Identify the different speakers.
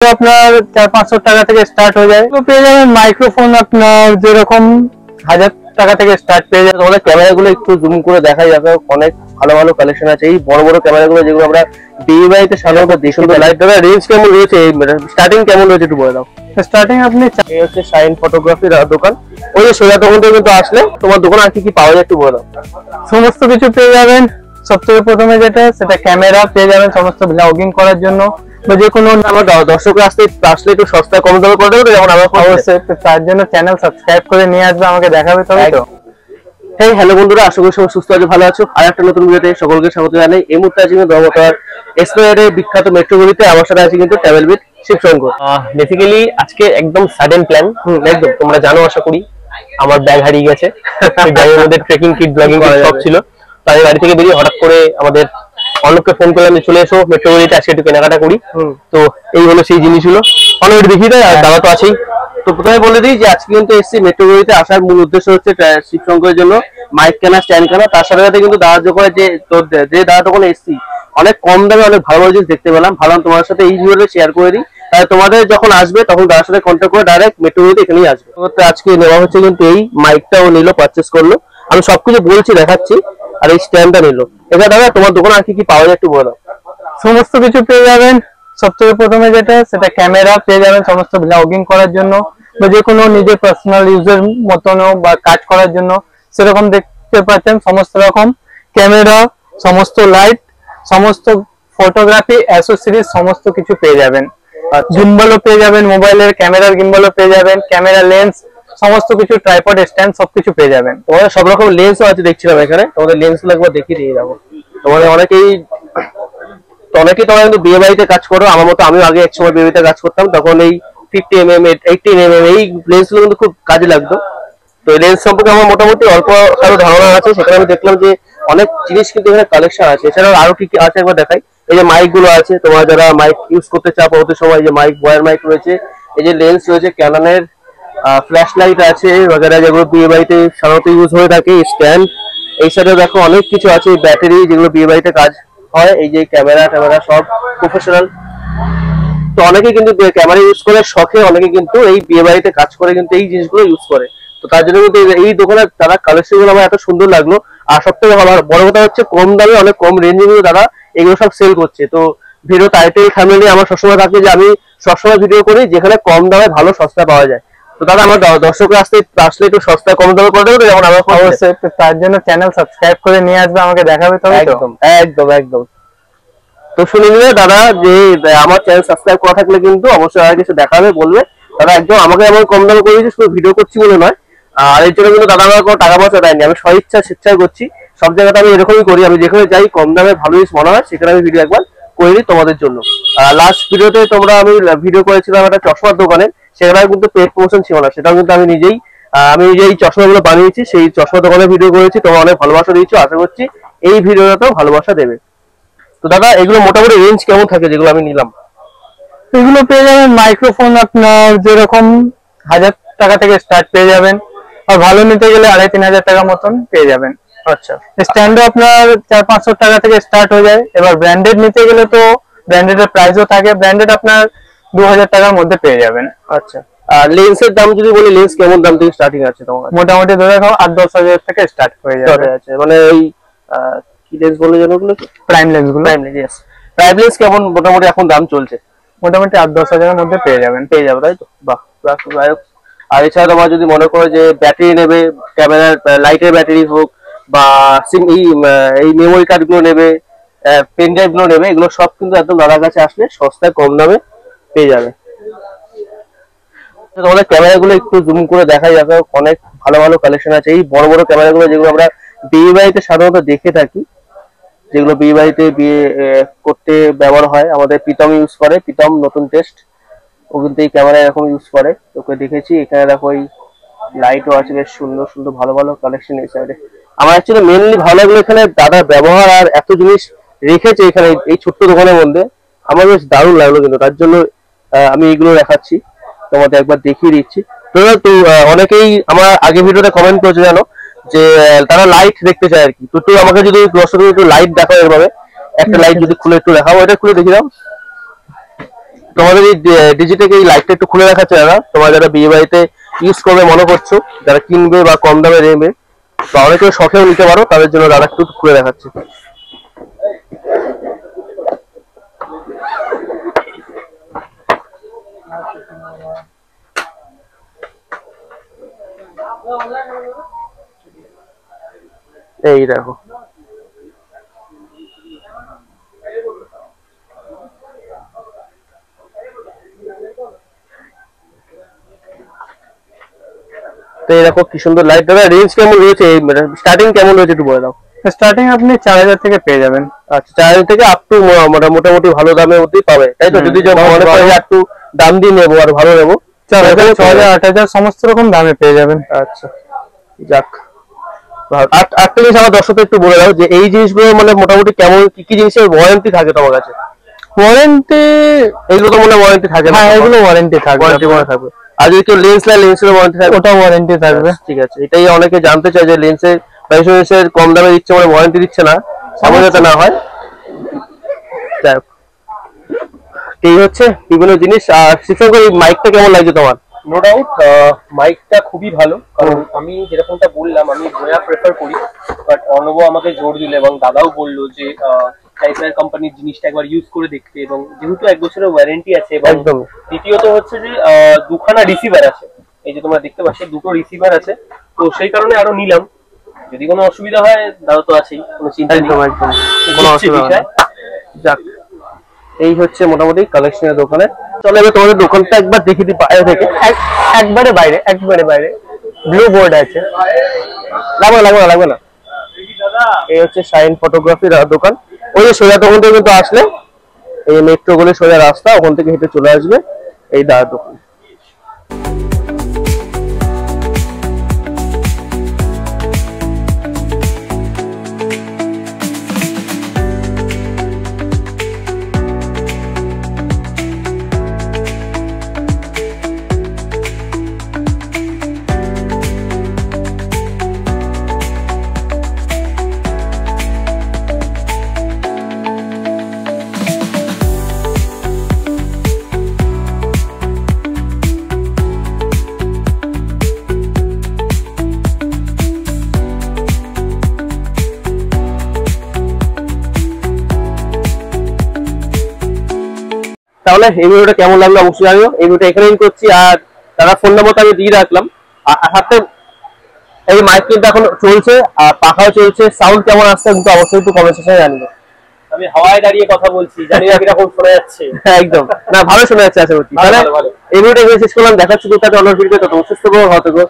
Speaker 1: আপনার 400-500 টাকা থেকে স্টার্ট হয়ে যায়। তো পেয়ে যাবেন মাইক্রোফোন আপনার যেরকম 1000 টাকা থেকে স্টার্ট পেয়ে যাবে।
Speaker 2: তোমাদের ক্যামেরাগুলো একটু জুম করে দেখা যাবে, অনেক ভালো ভালো কালেকশন আছে। এই বড় বড় ক্যামেরাগুলো যেগুলো আমরা বিয়ে বাড়িতে সাধারণত দেখি। লাইট দাদা রেঞ্জ কেমন রয়েছে, স্টার্টিং কেমন রয়েছে একটু বলে দাও।
Speaker 1: স্টার্টিং আপনি
Speaker 2: এই হচ্ছে শাইন ফটোগ্রাফির দোকান। ওই যে সোজা দোকান থেকে কিন্তু আসলে তোমার দোকানে আর কি পাওয়া যায় একটু বলে দাও।
Speaker 1: সমস্ত কিছু পেয়ে যাবেন। সবথেকে প্রথমে যেটা সেটা ক্যামেরা পেয়ে যাবেন সমস্ত ব্লগিং করার জন্য, বা যে কোনো
Speaker 2: আমার দর্শকরা আসলে একটু সস্তায় কম দামে করে দেবে, যেমন আমার
Speaker 1: অবশ্যই। তার জন্য চ্যানেল সাবস্ক্রাইব করে নিয়ে আসবে, আমাকে দেখাবে তবে তো।
Speaker 2: এই হ্যালো বন্ধুরা, আশা করি সবাই সুস্থ আছে, ভালো আছো। আর একটা নতুন ভিডিওতে সকলকে স্বাগত জানাই। এই মুহূর্তে আছি কিন্তু ধর্মতলার এসপ্লানেডের বিখ্যাত মেট্রোগুলিতে। আমার সাথে আছে কিন্তু ট্রাভেল উইথ শিবশঙ্কর।
Speaker 3: বেসিক্যালি আজকে একদম সাডেন প্ল্যান।
Speaker 2: একদম
Speaker 3: তোমরা জানো আশা করি আমার ব্যাগ হারিয়ে গেছে। ব্যাগের মধ্যে ট্রেকিং কিট, ব্লগিং কিট সব ছিল। তাই বাড়ি থেকে বেরিয়ে হঠাৎ করে আমাদের অনেককে ফোন করলাম যে চলে এসো মেট্রোগুলিতে, আজকে একটু কেনাকাটা করি। তো এই হলো সেই জিনিসগুলো, অনেক দেখি দেয়। আর দাদা তো আছেই।
Speaker 2: তো প্রথমে বলে দিই যে আজকে কিন্তু এসছি মেট্রোগুলিতে আসার মূল উদ্দেশ্য হচ্ছে শিবশঙ্করের জন্য মাইক কেনা, স্ট্যান্ড কেনা। তার সাথে সাথে কিন্তু দাদার দোকানে যে দাদার দোকানে এসছি অনেক কম দামে অনেক ভালো ভালো জিনিস দেখতে পেলাম। ভাবলাম তোমার সাথে এই ভিডিওটা শেয়ার করে দিই, তাহলে তোমাদের যখন আসবে তখন দাদার সাথে কন্ট্যাক্ট করে ডাইরেক্ট মেট্রোগুলিতে এখানেই আসবে। তো আজকে নেওয়া হচ্ছে কিন্তু এই মাইকটাও নিলো, পারচেস করলো। আমি সবকিছু বলছি, দেখাচ্ছি। আর এই স্ট্যান্ডটা নিলো। এটা দাদা তোমার দোকানে আর কি পাওয়া যায় একটু বলো।
Speaker 1: সমস্ত কিছু পেয়ে যাবেন। সবথেকে প্রথমে যেটা সেটা ক্যামেরা পেয়ে যাবেন সমস্ত ব্লগিং করার জন্য, বা যে কোনো নিজের পার্সোনাল ইউজের মতনও বা কাজ করার জন্য সেরকম দেখতে পাচ্ছেন। সমস্ত রকম ক্যামেরা, সমস্ত লাইট, সমস্ত ফটোগ্রাফি অ্যাসেসরিজ সমস্ত কিছু পেয়ে যাবেন। গিম্বলও পেয়ে যাবেন, মোবাইলের ক্যামেরার গিম্বলও পেয়ে যাবেন, ক্যামেরা লেন্স সমস্ত কিছু, ট্রাইপড স্ট্যান্ড সবকিছু পেয়ে যাবেন।
Speaker 2: তোমাদের সব রকম লেন্সও আছে দেখছিলাম এখানে। তোমাদের লেন্সগুলো একবার দেখিয়ে দিয়ে যাবো। তোমাদের অনেকেই তোমরা কিন্তু বিয়ে বাড়িতে কাজ করো, আমার মতো আমিও আগে এক সময় বিয়ে বাড়িতে কাজ করতাম। তখন এই 50mm 18mm এই লেন্সগুলো কিন্তু খুব কাজে লাগতো। তো এই লেন্স সম্পর্কে আমার মোটামুটি অল্প আরো ধারণা আছে। সেখানে আমি দেখলাম যে অনেক জিনিস কিন্তু এখানে কালেকশন আছে। এছাড়াও আরো কি কি আছে একবার দেখাই। এই যে মাইক গুলো আছে, তোমার যারা মাইক ইউজ করতে চাও পরবর্তী সময়, যে মাইক বয়ার মাইক রয়েছে, এই যে লেন্স রয়েছে, ক্যাননের ফ্ল্যাশ লাইট আছে वगैरह, যেগুলো বিয়ে বাড়িতে সাধারণত ইউজ হয়ে থাকে, স্ট্যান্ড। এই সাইডে দেখো অনেক কিছু আছে, ব্যাটারি যেগুলো বিয়ে বাড়িতে কাজ হয়। এই যে ক্যামেরা সব প্রফেশনাল। তো অনেকে কিন্তু ক্যামেরা ইউজ করে শখে, অনেকে কিন্তু এই বিয়ে বাড়িতে কাজ করে কিন্তু এই জিনিসগুলো ইউজ করে। তো তার জন্য কিন্তু এই দোকানে তারা কালেকশন গুলো আমার এত সুন্দর লাগলো। আর সব থেকে বড় কথা হচ্ছে কম দামে, অনেক কম রেঞ্জে কিন্তু তারা এগুলো সব সেল করছে। তো ভিডিও টাইটেল থাম্বনেইলে আমার সবসময় থাকে যে আমি সবসময় ভিডিও করি যেখানে কম দামে ভালো সস্তা পাওয়া যায়। তো দাদা আমার দর্শকরা আসলে একটু সস্তায় কম দামে করে দেবে, যেমন আমার
Speaker 1: অবশ্যই। তার জন্য চ্যানেল সাবস্ক্রাইব করে নিয়ে আসবে, আমাকে দেখাবে তবে তো।
Speaker 2: একদম একদম একদম। তো শুনে নিলে দাদা যে আমার চ্যানেল সাবস্ক্রাইব করা থাকলে কিন্তু অবশ্যই আর কিছু দেখাবে, বলবে দাদা একদম আমাকে এমন কম দামে করে দিয়েছে, শুধু ভিডিও করছি বলে নয়। আর এর জন্য কিন্তু দাদা আমার কোনো টাকা পয়সা দেয়নি, আমি স্বেচ্ছায় করছি। সব জায়গাতে আমি এরকমই করি, আমি যেখানে যাই কম দামে ভালো জিনিস মনে হয় সেখানে আমি ভিডিও একবার করে দিই তোমাদের জন্য। লাস্ট ভিডিওতে আমি ভিডিও করেছিলাম একটা চশমার দোকানে, সেখানে কিন্তু পেড প্রমোশন ছিল না, সেটাও কিন্তু আমি নিজেই এই চশমাগুলো বানিয়েছি, সেই চশমা দোকানে ভিডিও করেছি। তোমরা অনেক ভালোবাসা দিয়েছো, আশা করছি এই ভিডিওটাতেও ভালোবাসা দেবে। তো দাদা এগুলো মোটামুটি রেঞ্জ কেমন থাকে যেগুলো আমি নিলাম?
Speaker 1: এগুলো পেয়ে যাবেন মাইক্রোফোন আপনার যেরকম 1000 টাকা থেকে স্টার্ট পেয়ে যাবেন, আর ভালো নিতে গেলে 2500-3000 টাকা মতন পেয়ে যাবেন।
Speaker 2: আচ্ছা।
Speaker 1: স্ট্যান্ডও আপনার 400-500 টাকা থেকে স্টার্ট হয়ে যায়। এবার ব্র্যান্ডেড নিতে গেলে তো ব্র্যান্ডেডের প্রাইসও থাকে, ব্র্যান্ডেড আপনার 2000 টাকার মধ্যে পেয়ে যাবেন।
Speaker 2: আচ্ছা। আর লেন্সের দাম যদি বলি, লেন্স কেমন দাম থেকে স্টার্টিং আছে তোমার?
Speaker 1: মোটামুটি ধরে রাখো 8-10 হাজার থেকে স্টার্ট হয়ে যাবে।
Speaker 2: আছে মানে ওই কি লেন্স বলে জানো ওগুলো?
Speaker 1: প্রাইম লেন্স গুলো।
Speaker 2: Prime lens, yes. Prime lens কেমন মোটামুটি এখন দাম চলছে?
Speaker 1: মোটামুটি 8-10 হাজারের মধ্যে পেয়ে যাবেন।
Speaker 2: তাই তো? বাহ। আর এছাড়া তোমার যদি মনে করো যে ব্যাটারি নেবে, ক্যামেরার লাইটের ব্যাটারি হোক, বা এই মেমোরি কার্ড গুলো নেবে, পেন ড্রাইভ গুলো নেবে, এগুলো সব কিন্তু একদম দাদার কাছে আসলে সস্তায় কম দামে পেয়ে যাবে। তোমাদের ক্যামেরাগুলো একটু জুম করে দেখা যাবে, অনেক ভালো ভালো কালেকশন আছে। এই বড় বড় ক্যামেরাগুলো যেগুলো আমরা বিয়ে বাড়িতে সাধারণত দেখে থাকি, যেগুলো বিয়ে বাড়িতে বিয়ে করতে ব্যবহার হয়, আমাদের প্রীতম ইউজ করে, প্রীতম নতুন টেস্ট, ও কিন্তু এই ক্যামেরা এরকম ইউজ করে, ওকে দেখেছি। এখানে দেখো এই লাইটও আছে, বেশ সুন্দর সুন্দর ভালো ভালো কালেকশন এই সাইডে। আমার অ্যাকচুয়ালি মেনলি ভালো লাগলো এখানে দাদা ব্যবহার, আর এত জিনিস রেখেছে এখানে এই ছোট্ট দোকানের মধ্যে, আমার বেশ দারুণ লাগলো। কিন্তু তার জন্য আমি এইগুলো দেখাচ্ছি, তোমাদের একবার দেখিয়ে দিচ্ছি। তো অনেকেই আমার আগে ভিডিওতে কমেন্ট করেছে জানো, যে তারা লাইট দেখতে চায় আর কি। তো তুই আমাকে যদি দর্শকদের একটু লাইট দেখাও, এভাবে একটা লাইট যদি খুলে একটু দেখাও, এটা খুলে দেখি দাও। তোমাদের এই ডিজিটেক এই লাইটটা একটু খুলে রাখাচ্ছে দাদা, তোমরা যারা বিয়ে বাড়িতে ইউজ করবে মনে করছো, যারা কিনবে বা কম দামে নেবে বা অনেকে শখেও নিতে পারো, তাদের জন্য দাদা একটু খুলে দেখাচ্ছে। এই দেখো, তো এই দেখো কি সুন্দর লাইট। দাদা রেঞ্জ কেমন রয়েছে, স্টার্টিং কেমন রয়েছে একটু বলে দাও।
Speaker 1: স্টার্টিং আপনি 4000 থেকে পেয়ে যাবেন।
Speaker 2: আচ্ছা, 4000 থেকে আপ টু মোটামুটি ভালো দামের মধ্যেই পাবে, তাই তো? যদি মনে করে একটু দাম দিয়ে নেবো আর ভালো নেবো,
Speaker 1: 4000, 6000, 8000 সমস্ত রকম দামে পেয়ে যাবেন।
Speaker 2: আচ্ছা যাক, একটা জিনিস আমার দর্শকদের একটু বলে দাও যে এই জিনিসগুলো মানে মোটামুটি কেমন, কি কি জিনিসের ওয়ারেন্টি থাকে তোমার কাছে?
Speaker 1: ওয়ারেন্টি
Speaker 2: এগুলো তো মনে ওয়ারেন্টি থাকে না?
Speaker 1: হ্যাঁ, এগুলো ওয়ারেন্টি থাকবে।
Speaker 2: ওয়ারেন্টি মনে থাকবে। আর যদি কেউ লেন্স নেয়, লেন্সের ওয়ারেন্টি থাকবে?
Speaker 1: ওটা ওয়ারেন্টি থাকবে।
Speaker 2: ঠিক আছে, এটাই অনেকে জানতে চায় যে লেন্সের লেন্সের কম দামে দিচ্ছে মানে ওয়ারেন্টি দিচ্ছে না, এমন যাতে না হয়। যাই হোক, এই হচ্ছে বিভিন্ন জিনিস। আর শিক্ষক এই মাইকটা কেমন লাগছে তোমার?
Speaker 3: নো ডাউট মাইকটা খুবই ভালো, কারণ আমি যেরকমটা বললাম আমি বোয়া প্রেফার করি, বাট অর্ণব আমাকে জোর দিল এবং দাদাও বললো যে টাইপের কোম্পানির জিনিসটা একবার ইউজ করে দেখতে, এবং যেহেতু 1 বছরের ওয়ারেন্টি আছে এবং দ্বিতীয়ত হচ্ছে যে দুখানা রিসিভার আছে, এই যে তোমরা দেখতে পাচ্ছ দুটো রিসিভার আছে, তো সেই কারণে আরো নিলাম। যদি কোনো অসুবিধা হয় দাদা তো আছেই, কোনো চিন্তা নেই,
Speaker 2: কোনো অসুবিধা নেই। যাক, এই হচ্ছে মোটামুটি কালেকশনের দোকানে। চলো এবার তোমাদের দোকানটা একবার দেখে দিই বাইরে থেকে।
Speaker 1: একবারে বাইরে ব্লু বোর্ড আছে।
Speaker 2: লাগবে না। এই হচ্ছে শাইন ফটোগ্রাফির দোকান। ওই যে সোজা দোকান থেকে কিন্তু আসলে এই মেট্রো গলে সোজা রাস্তা, ওখান থেকে হেঁটে চলে আসবে এই দাদার দোকান। তাহলে এই ভিডিওটা কেমন লাগলো অবশ্যই জানিও। এই ভিডিওটা এখানে করছি, আর তারা ফোন নাম্বারটা আমি দিয়ে রাখলাম। আর সাথে এই মাইক কিন্তু এখন চলছে আর পাখাও চলছে, সাউন্ড কেমন আসছে কিন্তু অবশ্যই একটু কমেন্ট সেকশনে জানিও।
Speaker 3: আমি হাওয়ায় দাঁড়িয়ে কথা বলছি, জানি না কিরকম শোনা যাচ্ছে।
Speaker 2: একদম না, ভালো শোনা যাচ্ছে আশা করছি। তাহলে এই ভিডিওটা এখানে শেষ করলাম, দেখাচ্ছি কোথাও অন্য ভিডিও, তত সুস্থ থাকো, ভালো থেকো।